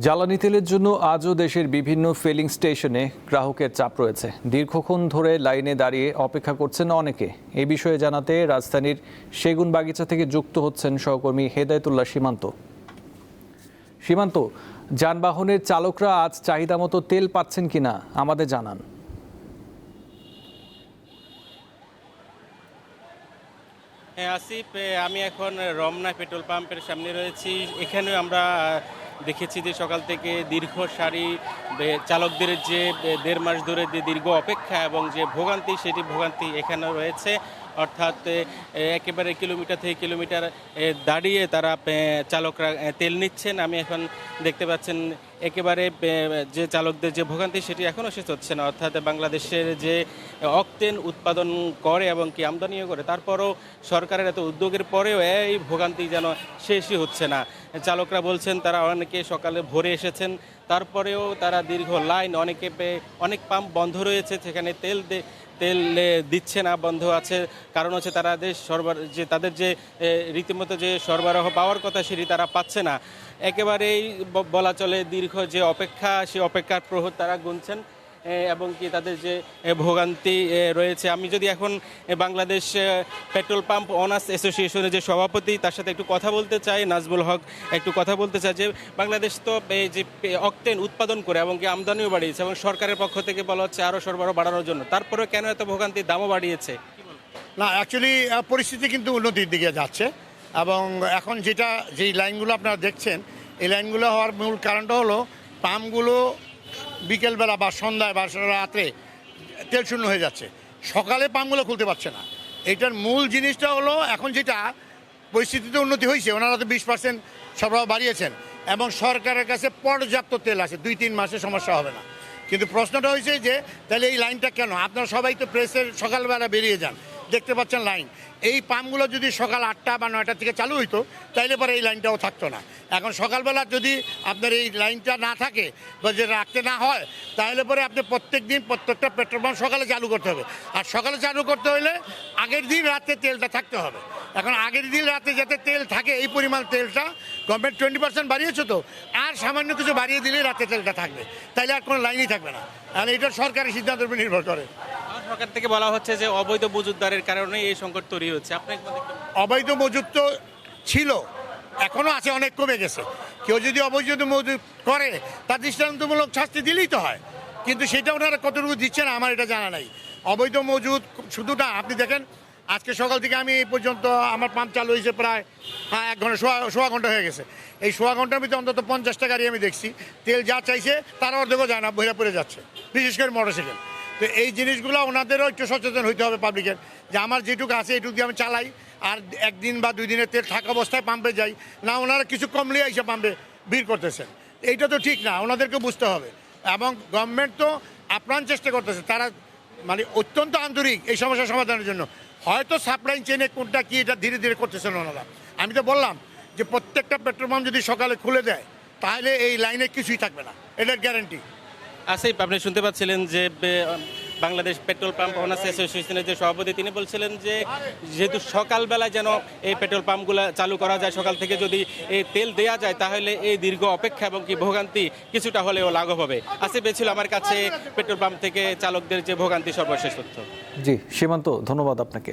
জ্বালানি তেলের জন্য আজও দেশের বিভিন্ন ফিলিং স্টেশনে গ্রাহকের চাপ রয়েছে। দীর্ঘক্ষণ ধরে লাইনে দাঁড়িয়ে অপেক্ষা করছেন অনেকে। এই বিষয়ে জানাতে রাজধানীর সেগুনবাগিচা থেকে যুক্ত হচ্ছেন সহকর্মী হেদায়েতুল্লাহ সীমান্ত। যানবাহনের চালকরা আজ চাহিদা মতো তেল পাচ্ছেন কিনা আমাদের জানান। হ্যাঁ আসিফ, আমি এখন রমনা পেট্রোল পাম্পের সামনে রয়েছি। এখানে আমরা দেখেছি যে সকাল থেকে দীর্ঘ সারি, চালকদের যে 1.5 মাস ধরে যে দীর্ঘ অপেক্ষা এবং যে ভোগান্তি, সেটি ভোগান্তি এখানে রয়েছে। অর্থাৎ একেবারে কিলোমিটার থেকে কিলোমিটার দাঁড়িয়ে তারা চালকরা তেল নিচ্ছেন। আমি এখন দেখতে পাচ্ছেন একেবারে যে চালকদের যে ভোগান্তি সেটি এখনও শেষ হচ্ছে না। অর্থাৎ বাংলাদেশের যে অকটেন উৎপাদন করে এবং কি আমদানিও করে, তারপরও সরকারের এত উদ্যোগের পরেও এই ভোগান্তি যেন শেষই হচ্ছে না। চালকরা বলছেন তারা অনেকে সকালে ভোরে এসেছেন, তারপরেও তারা দীর্ঘ লাইন, অনেক পাম্প বন্ধ রয়েছে, সেখানে তেল দিচ্ছে না, বন্ধ আছে। কারণ হচ্ছে তারা তাদের যে রীতিমতো যে সরবরাহ পাওয়ার কথা সেটি তারা পাচ্ছে না। একেবারেই বলা চলে দীর্ঘ যে অপেক্ষা, সেই অপেক্ষার প্রহর তারা গুনছেন এবং কি তাদের যে ভোগান্তি রয়েছে। আমি যদি এখন বাংলাদেশ পেট্রোল পাম্প অনার্স অ্যাসোসিয়েশনের যে সভাপতি, তার সাথে একটু কথা বলতে চাই, নাজমুল হক, একটু কথা বলতে চাই যে বাংলাদেশ তো এই যে অকটেন উৎপাদন করে এবং কি আমদানিও বাড়িয়েছে এবং সরকারের পক্ষ থেকে বলা হচ্ছে আরও সরবরাহ বাড়ানোর জন্য, তারপরেও কেন এত ভোগান্তির দামও বাড়িয়েছে? না, অ্যাকচুয়ালি পরিস্থিতি কিন্তু উন্নতির দিকে যাচ্ছে এবং এখন যেই লাইনগুলো আপনারা দেখছেন, এই লাইনগুলো হওয়ার মূল কারণটা হলো পাম্পগুলো বিকেলবেলা বা সন্ধ্যায় বা রাত্রে তেল শূন্য হয়ে যাচ্ছে, সকালে পাম্পগুলো খুলতে পারছে না। এটার মূল জিনিসটা হলো এখন যেটা পরিস্থিতিতে উন্নতি হয়েছে, ওনারা তো 20% সরবরাহ বাড়িয়েছেন এবং সরকারের কাছে পর্যাপ্ত তেল আছে, 2-3 মাসে সমস্যা হবে না। কিন্তু প্রশ্নটা হয়েছে যে তাহলে এই লাইনটা কেন? আপনারা সবাই তো প্রেসের সকালবেলা বেরিয়ে যান, দেখতে পাচ্ছেন লাইন। এই পাম্পগুলো যদি সকাল 8টা বা 9টা থেকে চালু হইতো তাইলে পরে এই লাইনটাও থাকতো না। এখন সকালবেলা যদি আপনার এই লাইনটা না থাকে বা যে রাখতে না হয়, তাহলে পরে আপনি প্রত্যেকটা পেট্রোল পাম্প সকালে চালু করতে হবে। আর সকালে চালু করতে হলে আগের দিন রাতে তেলটা থাকতে হবে। এখন আগের দিন রাতে যাতে তেল থাকে, এই পরিমাণ তেলটা গভর্নমেন্ট 20% বাড়িয়েছে, তো আর সামান্য কিছু বাড়িয়ে দিলে রাতে তেলটা থাকবে, তাইলে আর কোনো লাইনই থাকবে না। আর এটা সরকারি সিদ্ধান্তের উপর নির্ভর করে। সরকার থেকে বলা হচ্ছে যে অবৈধ মজুতদারের কারণে এই সংকট তৈরি হচ্ছে। অবৈধ মজুত তো ছিল, এখনও আছে, অনেক কমে গেছে। কেউ যদি অবৈধ মজুত করে তার দৃষ্টান্তমূলক শাস্তি দিলেই তো হয়, কিন্তু সেটা ওনারা কতটুকু দিচ্ছে না আমার এটা জানা নাই। অবৈধ মজুত শুধুটা আপনি দেখেন, আজকে সকাল থেকে আমি এই পর্যন্ত আমার পাম্প চালু হয়েছে প্রায় 1 ঘন্টা, সোয়া ঘন্টা হয়ে গেছে। এই সোয়া ঘন্টার ভিতরে অন্তত 50টা গাড়ি আমি দেখছি তেল যা চাইছে তার অর্ধেকও যায় না, বইরা পড়ে যাচ্ছে, বিশেষ করে মোটরসাইকেল। তো এই জিনিসগুলো ওনাদেরও একটু সচেতন হইতে হবে পাবলিকের, যে আমার যেটুকু আছে এটুকু দিয়ে আমি চালাই, আর 1 দিন বা 2 দিনের তেল থাকা অবস্থায় পাম্পে যাই না। ওনারা কিছু কমলে এসে পাম্পে ভিড় করতেছেন, এইটা তো ঠিক না, ওনাদেরকে বুঝতে হবে। এবং গভর্নমেন্ট তো আপ্রাণ চেষ্টা করতেছে, তারা মানে অত্যন্ত আন্তরিক এই সমস্যার সমাধানের জন্য। হয়তো সাপ্লাই চেনে কোনটা কি এটা ধীরে ধীরে করতেছেন ওনারা। আমি তো বললাম যে প্রত্যেকটা পেট্রোল পাম্প যদি সকালে খুলে দেয় তাহলে এই লাইনে কিছুই থাকবে না, এটার গ্যারান্টি। আসিফ, আপনি শুনতে পাচ্ছিলেন যে বাংলাদেশ পেট্রোল পাম্প অনার্স অ্যাসোসিয়েশনের যে সভাপতি, তিনি বলছিলেন যে যেহেতু সকালবেলায় যেন এই পেট্রোল পাম্পগুলো চালু করা যায়, সকাল থেকে যদি এই তেল দেওয়া যায় তাহলে এই দীর্ঘ অপেক্ষা এবং কি ভোগান্তি কিছুটা হলেও লাঘব হবে। আসিফ, ছিল আমার কাছে পেট্রোল পাম্প থেকে চালকদের যে ভোগান্তি সর্বশেষ তথ্য। জি সীমান্ত, ধন্যবাদ আপনাকে।